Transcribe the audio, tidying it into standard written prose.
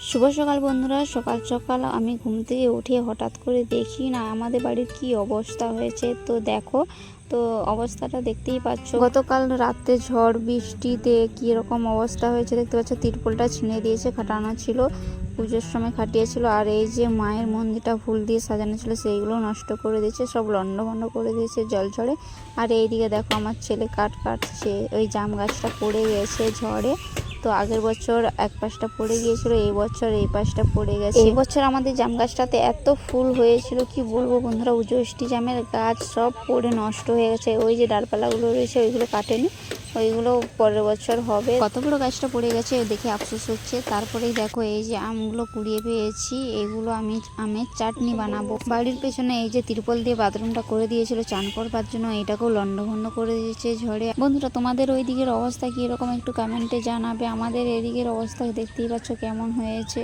শুভ সকাল বন্ধুরা। সকাল সকাল আমি ঘুম থেকে উঠে হঠাৎ করে দেখি না আমাদের বাড়ির কি অবস্থা হয়েছে। তো দেখো, তো অবস্থাটা দেখতেই পাচ্ছ। গতকাল রাতে ঝড় বৃষ্টিতে কীরকম অবস্থা হয়েছে দেখতে পাচ্ছ। তিরপলটা ছিঁড়ে দিয়েছে, খাটানো ছিল, পুজোর সময় খাটিয়েছিল। আর এই যে মায়ের মন্দিরটা ফুল দিয়ে সাজানো ছিল সেইগুলো নষ্ট করে দিয়েছে, সব লন্ডভন্ড করে দিয়েছে জল ঝড়ে। আর এইদিকে দেখো আমার ছেলে কাটছে, ওই জাম গাছটা পড়ে গেছে ঝড়ে। তো আগের বছর এক পাশটা পড়ে গিয়েছিল, এই বছর এই পাশটা পড়ে গেছে। এই বছর আমাদের জাম গাছটাতে এত ফুল হয়েছিল কি বলবো বন্ধুরা, জ্যৈষ্ঠী জামের গাছ সব পড়ে নষ্ট হয়ে গেছে। ওই যে ডালপালাগুলো রয়েছে ওইগুলো কাটেনি, ওইগুলো পরের বছর হবে। কত বড় গাছটা পড়ে গেছে দেখে আফসোস হচ্ছে। তারপরেই দেখো এই যে আমগুলো কুড়িয়ে পেয়েছি, এগুলো আমি আমের চাটনি বানাবো। বাড়ির পেছনে এই যে তিরপল দিয়ে বাথরুমটা করে দিয়েছিল চান করবার জন্য, এটাকেও লন্ডভন্ড করে দিয়েছে ঝড়ে। বন্ধুরা তোমাদের ওই দিকের অবস্থা কি রকম একটু কমেন্টে জানাবে। আমাদের এদিকের অবস্থা দেখতেই পাচ্ছ কেমন হয়েছে।